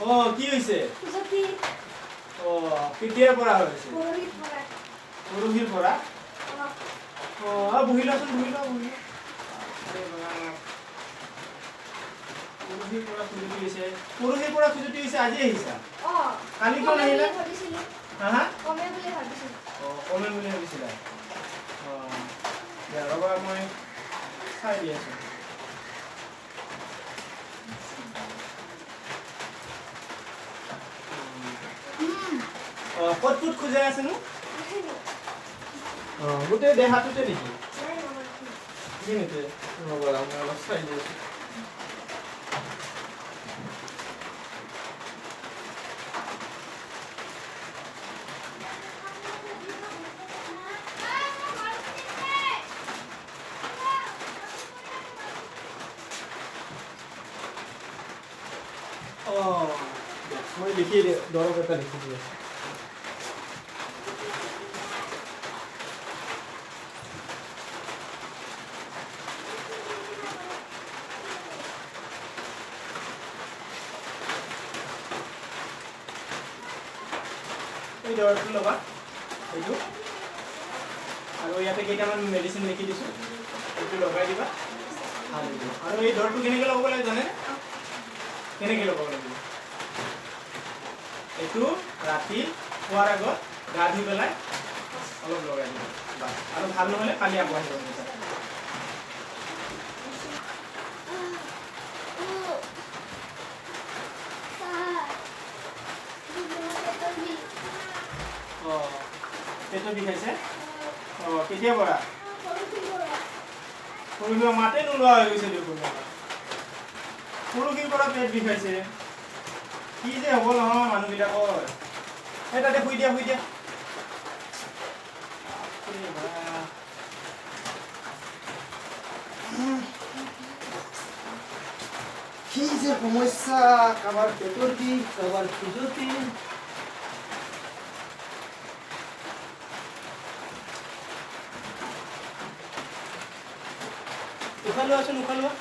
ও কি হইছে খুজতি ও কেতিয়াৰ পৰা হৈছে পৰহিৰ পৰা ও বহিলাচোন বহিলা পৰহিৰ পৰা খুজতি হৈছে আজি আহিছা কালি কিয় নাহিলা হা কমে বুলি ভাবিছিলো কমে বুলি ভাবিছিলা ৰবা মই চাই দি আছো ক'ত খুজাই আছে নো গোটেই দেহাটোতে নেকি নেকি ৰবা মই অলপ চাই দি আছো মই লিখি দৰৱ এটা লিখি দি আছো এই দৰৱটো ল'বা এইটো আৰু ইয়াতে কেইটামান মেডিচিন লিখি দিছোঁ এইটো লগাই দিবা ভাল হৈ যাব আৰু এই দৰৱটো কেনেকৈ লগাব লাগে জানে কেনেকৈ লগাব লাগিব এইটো ৰাতি খোৱাৰ আগত গা ধুই পেলাই অলপ লগাই দিবা বাছ আৰু ভাল নহ'লে কালি আকৌ আহিব পেটৰ বিষ আছে কেতিয়াৰ পৰা পৰহিৰ মাতে নোলোৱা হৈ গৈছে দেখোন পৰহিৰ পৰা পেট বিষাইছে কি যে হ'ব নহয় মানুহবিলাকৰ এই তাতে শুই দিয়া কি যে সমস্যা কাৰোবাৰ পেটৰ বিষ কাৰোবাৰ খুজতি উশাহ লোৱা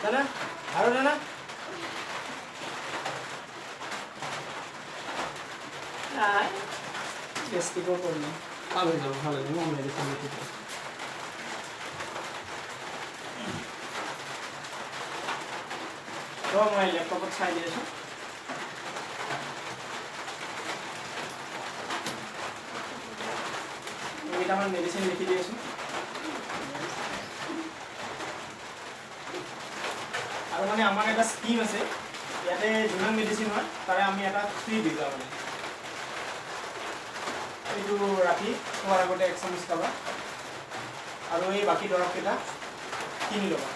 দাদা আৰু দাদা গেষ্ট্ৰিকৰ প্ৰব্লেম ভাল হৈ যাব মই মেডিচিন লিখি দিম মই লেপটপত চাই দি আছোঁ কেইটামান মেডিচিন লিখি দি আছোঁ আৰু মানে আমাৰ এটা স্কিম আছে ইয়াতে যিমান মেডিচিন হয় তাৰে আমি এটা ফ্ৰী দি যাওঁ মানে এইটো ৰাতি খোৱাৰ আগতে 1 চামুচ খাবা আৰু এই বাকী দৰৱকেইটা কিনি ল'বা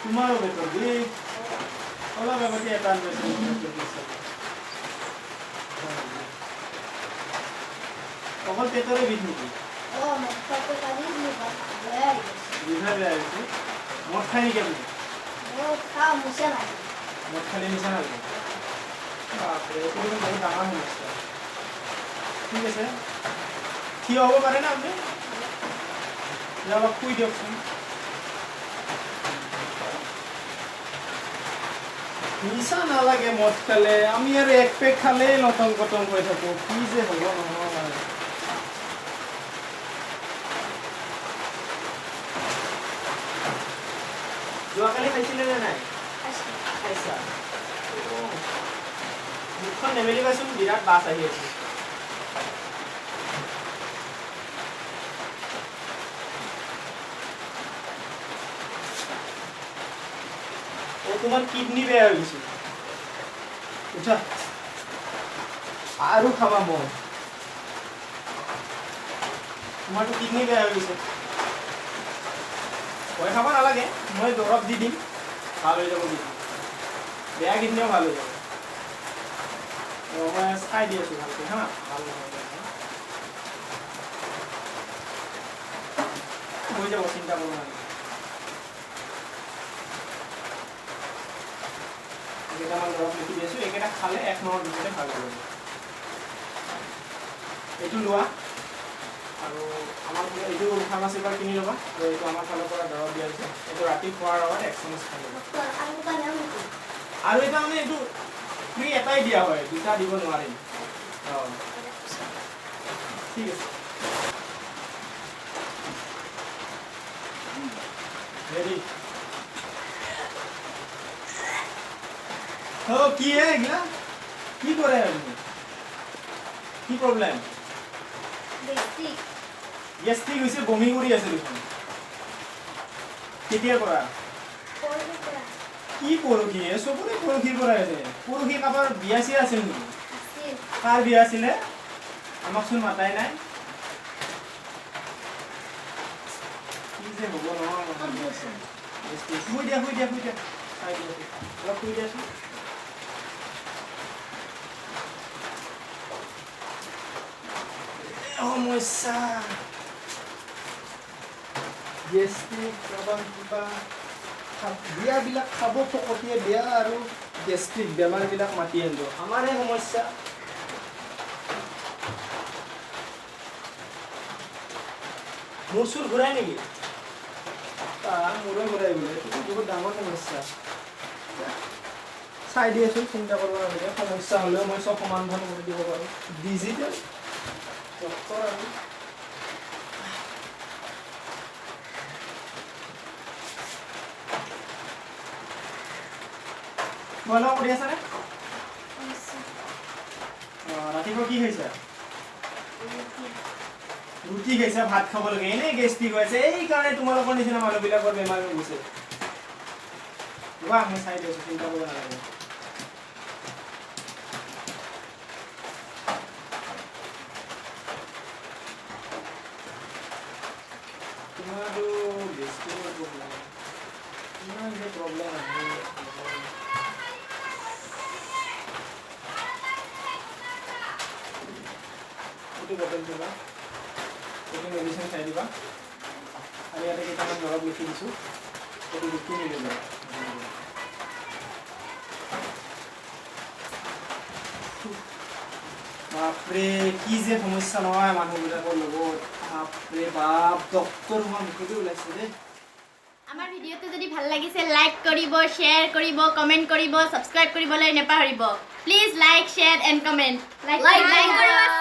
তোমাৰো পেটৰ বিষ অলপ আগতে এটা অকল পেটৰে বিষ নেকি বিঘা বেয়া হৈছে মদ খাই নেকি আপুনি মদ খালে নিচা নালাগে বাপৰে এইটো বহুত ডাঙৰ সমস্যা ঠিক আছে থিয় হ'ব পাৰে না আপুনি অলপ শুই দিয়কচোন নিচা নালাগে মদ খালে আমি আৰু এক পেক খালেই লটং পটং হৈ থাকোঁ কি যে হ'ব নহয় যোৱাকালি খাইছিলে নে নাই খাইছা মুখখন নেমেলিবাচোন বিৰাট বাছ আহি আছে তোমাৰ কিডনি বেয়া হৈ গৈছে উঠা আৰু খাবা মই তোমাৰতো কিডনি বেয়া হৈ গৈছে ভয় খাব নালাগে মই দৰৱ দি দিম ভাল হৈ যাব বেয়া কিডনিও ভাল হৈ যাব মই চাই দি আছোঁ ভালকৈ হা ভাল হৈ যাব চিন্তা কৰিব নালাগে কেইটামান দৰৱ লিখি দি আছোঁ এইকেইটা খালে 1 মাহৰ ভিতৰতে ভাল হৈ যাব এইটো লোৱা আৰু আমাৰ এইটো ফাৰ্মাচীৰ পৰা কিনি ল'বা আৰু এইটো আমাৰ ফালৰ পৰা দৰৱ দিয়া হৈছে এইটো ৰাতি খোৱাৰ আগত 1 চামুচ খাই ল'বা আৰু এটা মানে এইটো ফ্ৰী এটাই দিয়া হয় দুটা দিব নোৱাৰিম ঠিক আছে रेडी हो की है এগুলা কি কৰে আপনি কি প্ৰবলেম গ্যাস্ট্ৰিক হইছে বমি কৰি আছে দেখোন কেতিয়া কৰা কি পৰহি সবৰে পৰহি কৰা আছে পৰহি কাবাৰ বিয়া চিয়া আছিল নেকি কাৰ বিয়া আছিলে আমাক চোন মাতাই নাই যে হ'ব নহয় শুই দিয়া চাই দিয়া অলপ শুই দিয়াচোন সমস্যা গেষ্ট্ৰিক কিবা বিয়াবিলাক খাব ফকতীয়া বিয়া আৰু গেষ্ট্ৰিক বেমাৰবিলাক মাতি আনিব আমাৰে সমস্যা মোৰ চুৰ ঘূৰাই নেকি মোৰে ঘূৰাই বোলে বহুত ডাঙৰ সমস্যা চাই দিয়েচোন চিন্তা কৰিব নালাগে সমস্যা হ'লেও মই চব সমাধান কৰি দিব পাৰোঁ ডিজিটেল ডক্তৰ আৰু খোৱা লোৱা কৰি আছানে ৰাতিপুৱা কি খাইছা ৰুটি খাইছা ভাত খাব লাগে এনেই গেষ্ট্ৰিক হৈছে এইকাৰণে তোমালোকৰ নিচিনা মানুহবিলাকৰ বেমাৰ হৈ গৈছে মই চাই দিছোঁ চিন্তা কৰিব নালাগে তোমাৰতো গেষ্ট্ৰিকৰ প্ৰব্লেম ইমান যে প্ৰব্লেম আহে এইটো বটল দিবা এইটো মেডিচিন খাই দিবা আৰু ইয়াতে কেইটামান দৰৱ লিখি দিছোঁ এইটো লিখি নিদিবা বাপৰে কি যে সমস্যা নহয় মানুহবিলাকৰ লগত বাপৰে বাপ ডক্তৰ হোৱা মুখতে ওলাইছে দেই আমাৰ ভিডিঅ'টো যদি ভাল লাগিছে লাইক কৰিব শ্বেয়াৰ কৰিব কমেণ্ট কৰিব সাবস্ক্ৰাইব কৰিবলৈ নাপাহৰিব please like share and comment like কৰিব